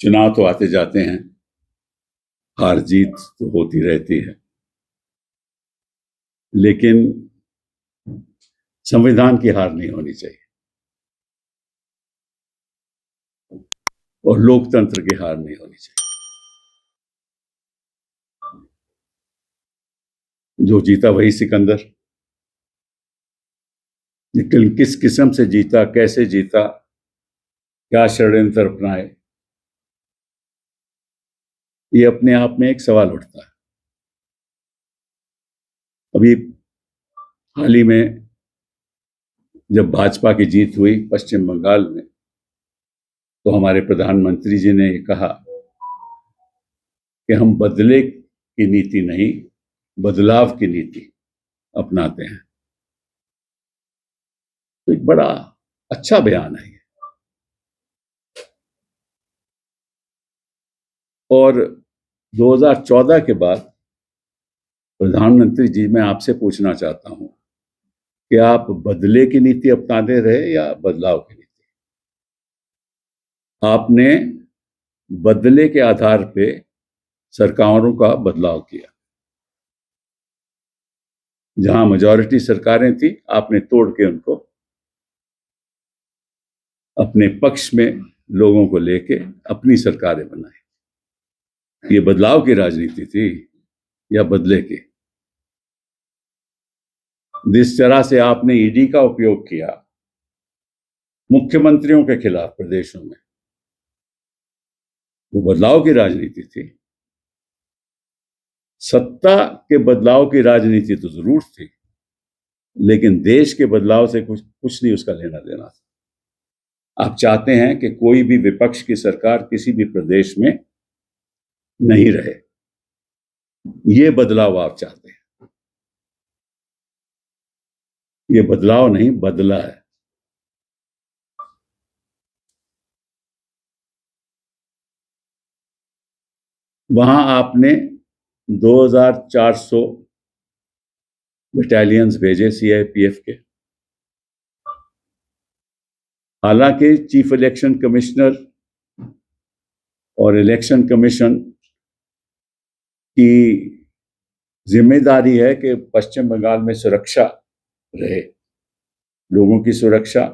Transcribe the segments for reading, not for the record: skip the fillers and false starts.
चुनाव तो आते जाते हैं, हार जीत तो होती रहती है, लेकिन संविधान की हार नहीं होनी चाहिए और लोकतंत्र की हार नहीं होनी चाहिए। जो जीता वही सिकंदर, लेकिन किस किस्म से जीता, कैसे जीता, क्या षड्यंत्र अपनाए, ये अपने आप में एक सवाल उठता है। अभी हाल ही में जब भाजपा की जीत हुई पश्चिम बंगाल में, तो हमारे प्रधानमंत्री जी ने कहा कि हम बदले की नीति नहीं, बदलाव की नीति अपनाते हैं। तो एक बड़ा अच्छा बयान है ये। और 2014 के बाद प्रधानमंत्री जी, मैं आपसे पूछना चाहता हूं कि आप बदले की नीति अपनाते रहे या बदलाव की नीति? आपने बदले के आधार पे सरकारों का बदलाव किया। जहां मेजॉरिटी सरकारें थी, आपने तोड़ के उनको अपने पक्ष में लोगों को लेके अपनी सरकारें बनाई। ये बदलाव की राजनीति थी या बदले की? जिस तरह से आपने ईडी का उपयोग किया मुख्यमंत्रियों के खिलाफ प्रदेशों में, वो बदलाव की राजनीति थी। सत्ता के बदलाव की राजनीति तो जरूर थी, लेकिन देश के बदलाव से कुछ नहीं उसका लेना देना था। आप चाहते हैं कि कोई भी विपक्ष की सरकार किसी भी प्रदेश में नहीं रहे, ये बदलाव आप चाहते हैं। ये बदलाव नहीं, बदला है। वहां आपने 2400 बटालियंस भेजे सीआरपीएफ के। हालांकि चीफ इलेक्शन कमिश्नर और इलेक्शन कमीशन की जिम्मेदारी है कि पश्चिम बंगाल में सुरक्षा रहे, लोगों की सुरक्षा,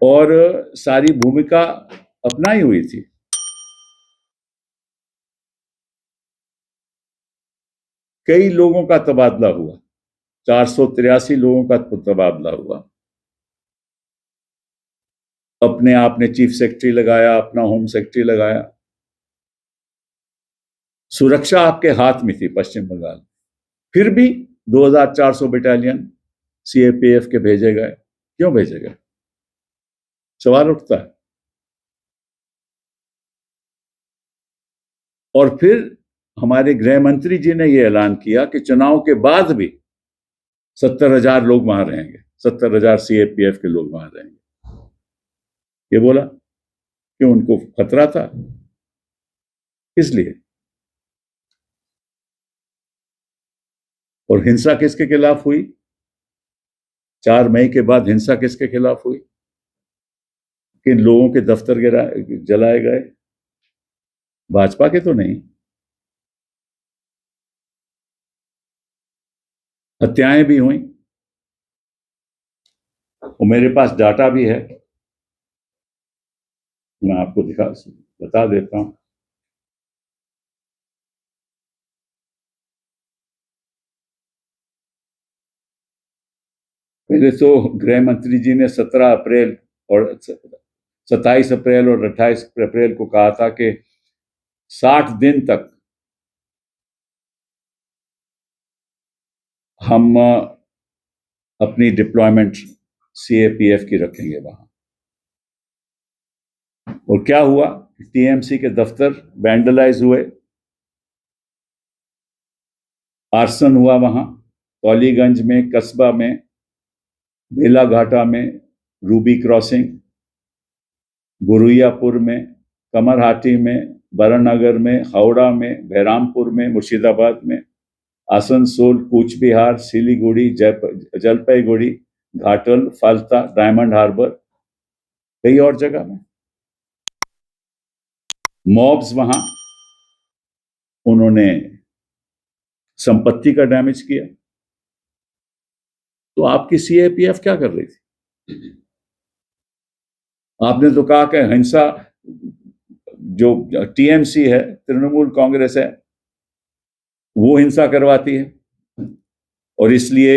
और सारी भूमिका अपनाई हुई थी। कई लोगों का तबादला हुआ, 483 लोगों का तबादला हुआ। अपने आपने चीफ सेक्रेटरी लगाया, अपना होम सेक्रेटरी लगाया। सुरक्षा आपके हाथ में थी पश्चिम बंगाल, फिर भी 2400 बटालियन सीएपीएफ के भेजे गए। क्यों भेजे गए? सवाल उठता है। और फिर हमारे गृह मंत्री जी ने यह ऐलान किया कि चुनाव के बाद भी 70,000 लोग वहां रहेंगे, 70,000 सीएपीएफ के लोग वहां रहेंगे। ये बोला कि उनको खतरा था। इसलिए। और हिंसा किसके खिलाफ हुई? 4 मई के बाद हिंसा किसके खिलाफ हुई? किन लोगों के दफ्तर जलाए गए? भाजपा के तो नहीं। हत्याएं भी हुई, और मेरे पास डाटा भी है, मैं आपको बता देता हूं। पहले तो गृह मंत्री जी ने 17 अप्रैल और 27 अप्रैल और 28 अप्रैल को कहा था कि 60 दिन तक हम अपनी डिप्लॉयमेंट सीएपीएफ की रखेंगे वहां। और क्या हुआ? टीएमसी के दफ्तर वैंडलाइज हुए, आर्सन हुआ वहां, टॉलीगंज में, कस्बा में, बेलाघाटा में, रूबी क्रॉसिंग, गुरुयापुर में, कमरहाटी में, बरनगर में, हावड़ा में, बहरामपुर में, मुर्शिदाबाद में, आसनसोल, कूच बिहार, सिलीगुड़ी, जलपाईगुड़ी, घाटल, फाल्ता, डायमंड हार्बर, कई और जगह में। मॉब्स वहां, उन्होंने संपत्ति का डैमेज किया। तो आपकी सीएपीएफ क्या कर रही थी? आपने तो कहा कि हिंसा, जो टीएमसी है, तृणमूल कांग्रेस है, वो हिंसा करवाती है और इसलिए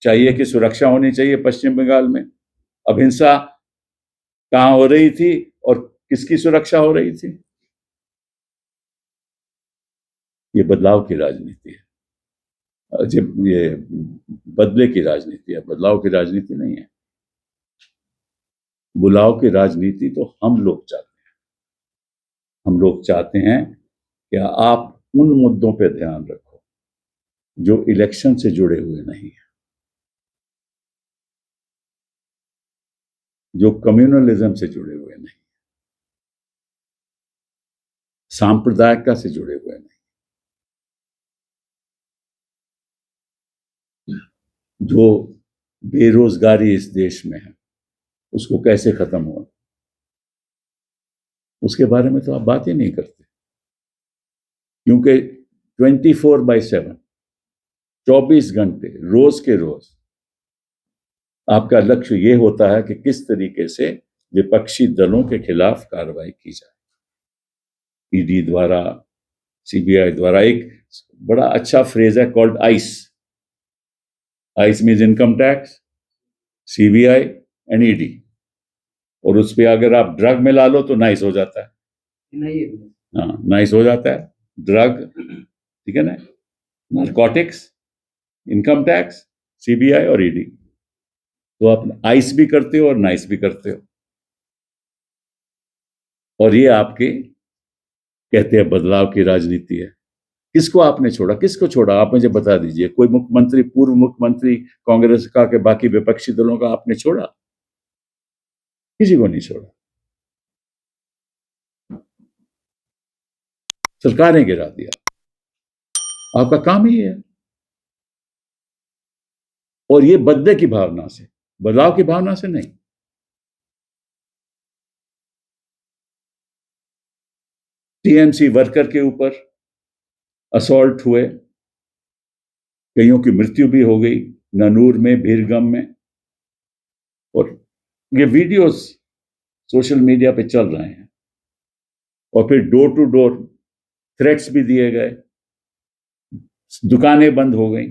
चाहिए कि सुरक्षा होनी चाहिए पश्चिम बंगाल में। अब हिंसा कहां हो रही थी और किसकी सुरक्षा हो रही थी? ये बदलाव की राजनीति है, जब ये बदले की राजनीति है, बदलाव की राजनीति नहीं है। बुलाव की राजनीति तो हम लोग चाहते हैं। हम लोग चाहते हैं कि आप उन मुद्दों पे ध्यान रखो जो इलेक्शन से जुड़े हुए नहीं है, जो कम्युनलिज्म से जुड़े हुए नहीं, सांप्रदायिकता से जुड़े हुए नहीं, जो बेरोजगारी इस देश में है उसको कैसे खत्म हो, उसके बारे में तो आप बात ही नहीं करते। क्योंकि 24/7, 24 घंटे रोज के रोज आपका लक्ष्य यह होता है कि किस तरीके से विपक्षी दलों के खिलाफ कार्रवाई की जाए। ईडी द्वारा, सीबीआई द्वारा। एक बड़ा अच्छा फ्रेज है called ice. Ice means income tax, CBI and ED. और उस पर अगर आप ड्रग में ला लो तो नाइस हो जाता है। हाँ, नाइस हो जाता है। ड्रग, ठीक है ना, नारकोटिक्स, इनकम टैक्स, सीबीआई और ईडी। तो आप आइस भी करते हो और नाइस भी करते हो। और ये आपके कहते हैं बदलाव की राजनीति है। किसको आपने छोड़ा, किसको छोड़ा, आप मुझे बता दीजिए। कोई मुख्यमंत्री, पूर्व मुख्यमंत्री कांग्रेस का के बाकी विपक्षी दलों का आपने छोड़ा? किसी को नहीं छोड़ा। सरकारें गिरा दिया। आपका काम ही है। और ये बदले की भावना से, बदलाव की भावना से नहीं। टीएमसी वर्कर के ऊपर असॉल्ट हुए, कईयों की मृत्यु भी हो गई, ननूर में, भीरगम में। और ये वीडियोस सोशल मीडिया पे चल रहे हैं। और फिर डोर टू डोर थ्रेट्स भी दिए गए, दुकानें बंद हो गई,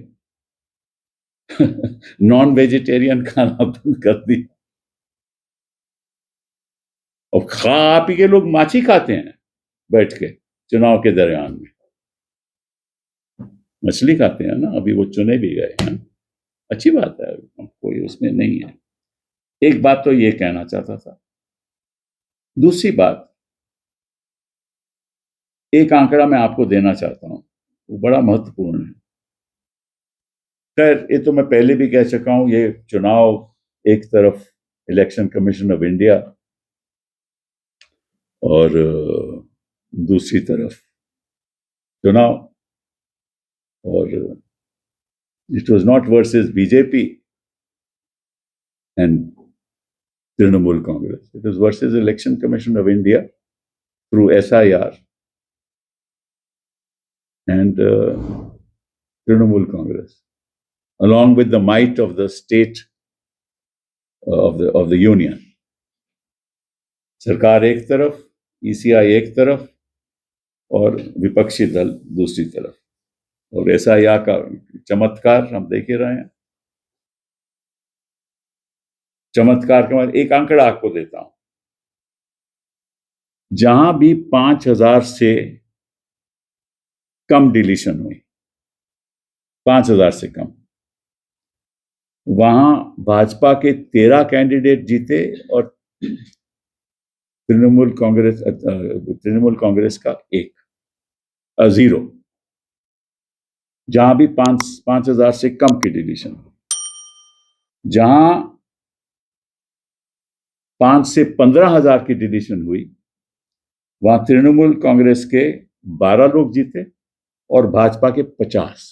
नॉन वेजिटेरियन खाना बंद कर दिया। और खा पी के लोग माछी खाते हैं बैठ के चुनाव के दरमियान में। मछली खाते हैं ना, अभी वो चुने भी गए हैं। अच्छी बात है, कोई उसमें नहीं है। एक बात तो ये कहना चाहता था। दूसरी बात, एक आंकड़ा मैं आपको देना चाहता हूं, वो बड़ा महत्वपूर्ण है। खैर, ये तो मैं पहले भी कह चुका हूं। ये चुनाव एक तरफ इलेक्शन कमीशन ऑफ इंडिया और दूसरी तरफ चुनाव। और it was not versus BJP and Trinamool Congress. It was versus Election Commission of India through SIR and Trinamool Congress, along with the might of the state of the union. सरकार एक तरफ, ECI एक तरफ और विपक्षी दल दूसरी तरफ। और SIR का चमत्कार हम देख ही रहे हैं। चमत्कार के बाद एक आंकड़ा आपको देता हूं। जहां भी 5,000 से कम डिलीशन हुई, 5,000 से कम, वहां भाजपा के 13 कैंडिडेट जीते और तृणमूल कांग्रेस का 0। जहां भी 5,000 से कम की डिलीशन, जहां 5 से 15,000 की डिलीशन हुई, वहां तृणमूल कांग्रेस के 12 लोग जीते और भाजपा के 50।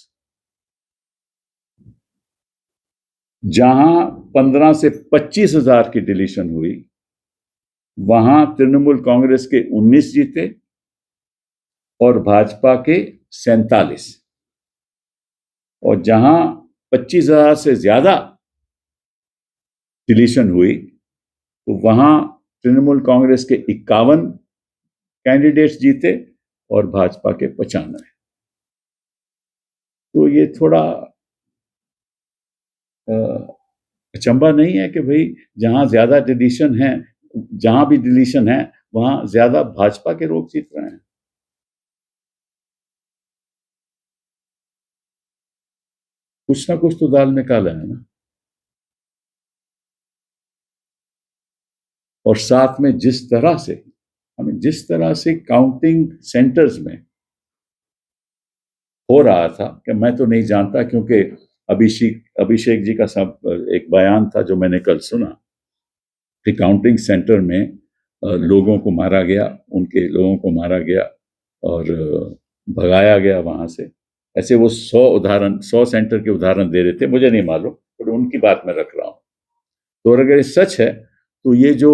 जहां 15 से 25,000 की डिलीशन हुई, वहां तृणमूल कांग्रेस के 19 जीते और भाजपा के 47। और जहां 25,000 से ज्यादा डिलीशन हुई तो वहां तृणमूल कांग्रेस के 51 कैंडिडेट्स जीते और भाजपा के 95। तो ये थोड़ा अचंभा नहीं है कि भाई जहां ज्यादा डिलीशन है, जहां भी डिलीशन है वहां ज्यादा भाजपा के लोग जीत रहे हैं। कुछ ना कुछ तो दाल में काला है ना। और साथ में जिस तरह से काउंटिंग सेंटर्स में हो रहा था कि मैं तो नहीं जानता, क्योंकि अभिषेक जी का सब एक बयान था जो मैंने कल सुना कि काउंटिंग सेंटर में लोगों को मारा गया, उनके लोगों को मारा गया और भगाया गया वहां से। ऐसे वो 100 सेंटर के उदाहरण दे रहे थे, मुझे नहीं मालूम, पर उनकी बात मैं रख रहा हूं। तो अगर ये सच है तो ये जो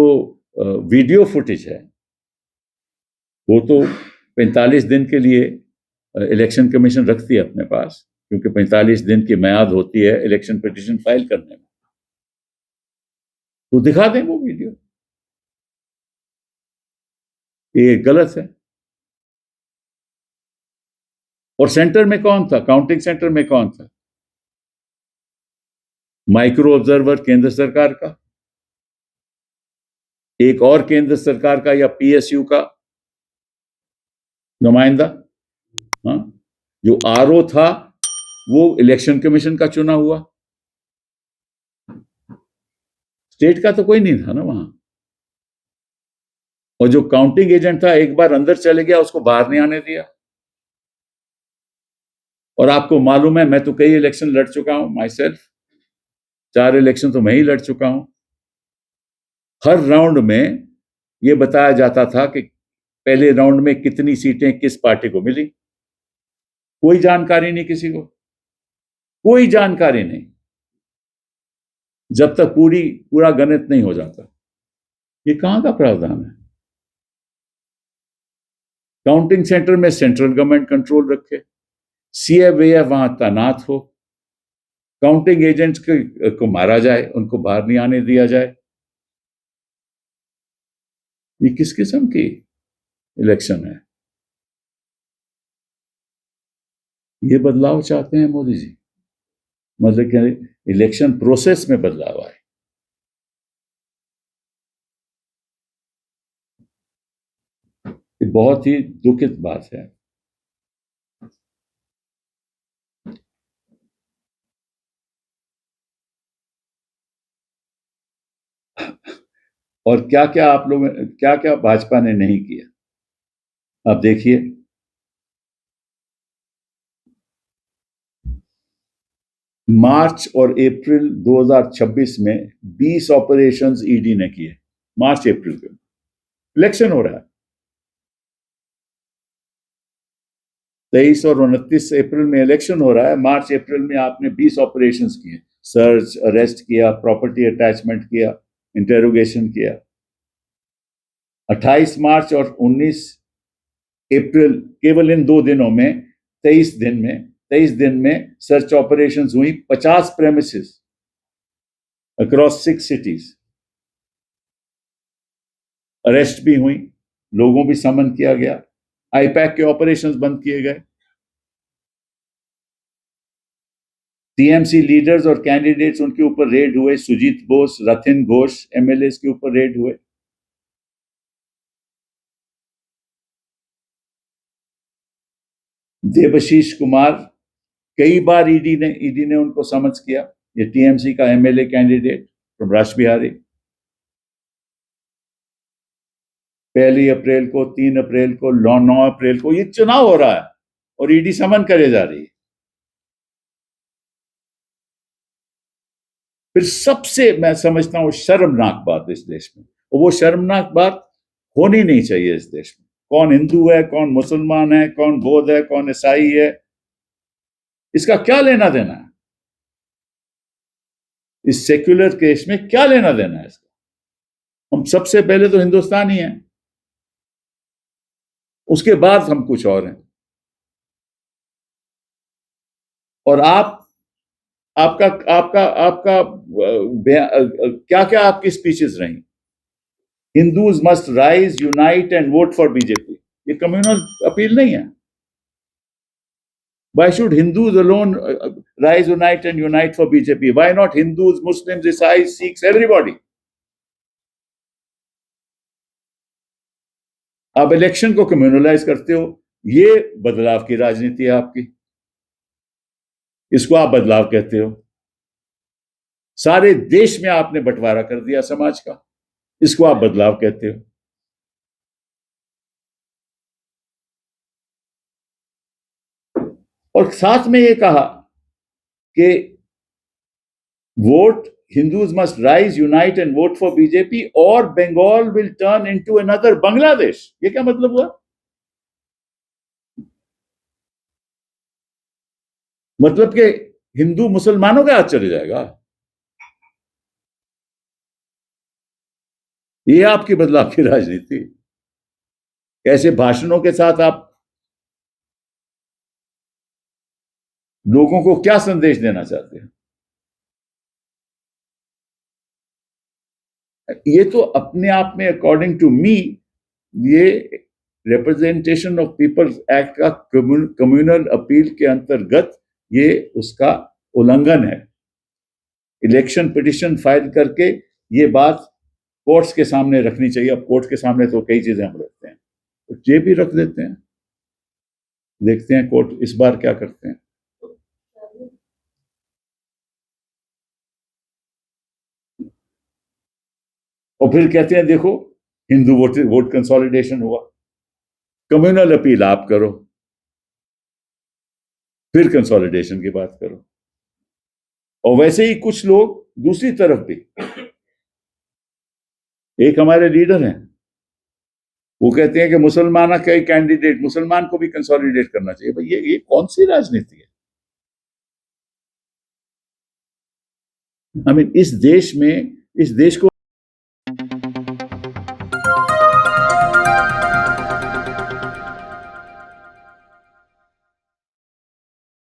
वीडियो फुटेज है वो तो 45 दिन के लिए इलेक्शन कमीशन रखती है अपने पास, क्योंकि 45 दिन की म्याद होती है इलेक्शन पिटीशन फाइल करने में। तो दिखा दें वो वीडियो, ये गलत है। और सेंटर में कौन था, काउंटिंग सेंटर में कौन था? माइक्रो ऑब्जर्वर केंद्र सरकार का, एक और केंद्र सरकार का या पीएसयू का नुमाइंदा। हाँ, जो आरओ था वो इलेक्शन कमीशन का चुना हुआ, स्टेट का तो कोई नहीं था ना वहां। और जो काउंटिंग एजेंट था एक बार अंदर चले गया, उसको बाहर नहीं आने दिया। और आपको मालूम है, मैं तो कई इलेक्शन लड़ चुका हूं माई सेल्फ, 4 इलेक्शन तो मैं ही लड़ चुका हूं। हर राउंड में यह बताया जाता था कि पहले राउंड में कितनी सीटें किस पार्टी को मिली। कोई जानकारी नहीं किसी को, कोई जानकारी नहीं, जब तक पूरा गणित नहीं हो जाता। ये कहां का प्रावधान है? काउंटिंग सेंटर में सेंट्रल गवर्नमेंट कंट्रोल रखे, सीएफ वहां तैनात हो, काउंटिंग एजेंट्स को मारा जाए, उनको बाहर नहीं आने दिया जाए। ये किस किस्म की इलेक्शन है? ये बदलाव चाहते हैं मोदी जी, मतलब कि इलेक्शन प्रोसेस में बदलाव आए। ये बहुत ही दुखित बात है। और क्या क्या आप लोग, क्या क्या भाजपा ने नहीं किया, आप देखिए। मार्च और अप्रैल 2026 में 20 ऑपरेशंस ईडी ने किए, मार्च अप्रैल में। इलेक्शन हो रहा है, 23 और 29 अप्रैल में इलेक्शन हो रहा है, मार्च अप्रैल में आपने 20 ऑपरेशंस किए, सर्च, अरेस्ट किया, प्रॉपर्टी अटैचमेंट किया, इंटेरोगेशन किया। 28 मार्च और 19 अप्रैल, केवल इन 2 दिनों में 23 दिन में सर्च ऑपरेशंस हुई 50 प्रेमिसेस अक्रॉस 6 सिटीज। अरेस्ट भी हुई, लोगों भी समन किया गया, आईपैक के ऑपरेशंस बंद किए गए, टीएमसी लीडर्स और कैंडिडेट्स उनके ऊपर रेड हुए, सुजीत बोस, रथिन घोष एमएलए के ऊपर रेड हुए। देवशीष कुमार, कई बार ईडी ने उनको समझ किया, ये टीएमसी का एमएलए कैंडिडेट फ्रॉम राज बिहारी। 1 अप्रैल को, 3 अप्रैल को, 9 अप्रैल को ये चुनाव हो रहा है और ईडी समन करे जा रही है। फिर सबसे मैं समझता हूं शर्मनाक बात इस देश में, और वो शर्मनाक बात होनी नहीं चाहिए इस देश में, कौन हिंदू है, कौन मुसलमान है, कौन बौद्ध है, कौन ईसाई है, इसका क्या लेना देना है? इस सेक्युलर केस में क्या लेना देना है इसका? हम सबसे पहले तो हिंदुस्तान ही हैं, उसके बाद हम कुछ और हैं। और आप आपका आपका आपका क्या क्या आपकी स्पीचेस रही? Hindus must rise, unite and vote for BJP. ये कम्युनल अपील नहीं है। Why should Hindus alone rise, unite for BJP? Why not Hindus, Muslims, Isais, Sikhs, everybody? आप इलेक्शन को कम्युनलाइज करते हो, ये बदलाव की राजनीति है आपकी, इसको आप बदलाव कहते हो। सारे देश में आपने बंटवारा कर दिया समाज का, इसको आप बदलाव कहते हो। और साथ में ये कहा कि vote, Hindus must rise, unite and vote for BJP or Bengal will turn into another Bangladesh। ये क्या मतलब हुआ? मतलब कि हिंदू मुसलमानों के हाथ चले जाएगा? ये आपकी बदलाव की राजनीति? ऐसे भाषणों के साथ आप लोगों को क्या संदेश देना चाहते हैं? ये तो अपने आप में, अकॉर्डिंग टू मी, ये रिप्रेजेंटेशन ऑफ पीपल्स एक्ट का कम्युनल अपील के अंतर्गत ये उसका उल्लंघन है। इलेक्शन पिटिशन फाइल करके ये बात कोर्ट्स के सामने रखनी चाहिए। अब कोर्ट के सामने तो कई चीजें हम रखते हैं, तो ये भी रख देते हैं, देखते हैं कोर्ट इस बार क्या करते हैं। और फिर कहते हैं देखो हिंदू वोट कंसोलिडेशन हुआ। कम्युनल अपील आप करो, फिर कंसोलिडेशन की बात करो। और वैसे ही कुछ लोग दूसरी तरफ भी, एक हमारे लीडर हैं, वो कहते हैं कि मुसलमान का कैंडिडेट, मुसलमान को भी कंसोलिडेट करना चाहिए। भाई ये कौन सी राजनीति है? I mean, इस देश में, इस देश को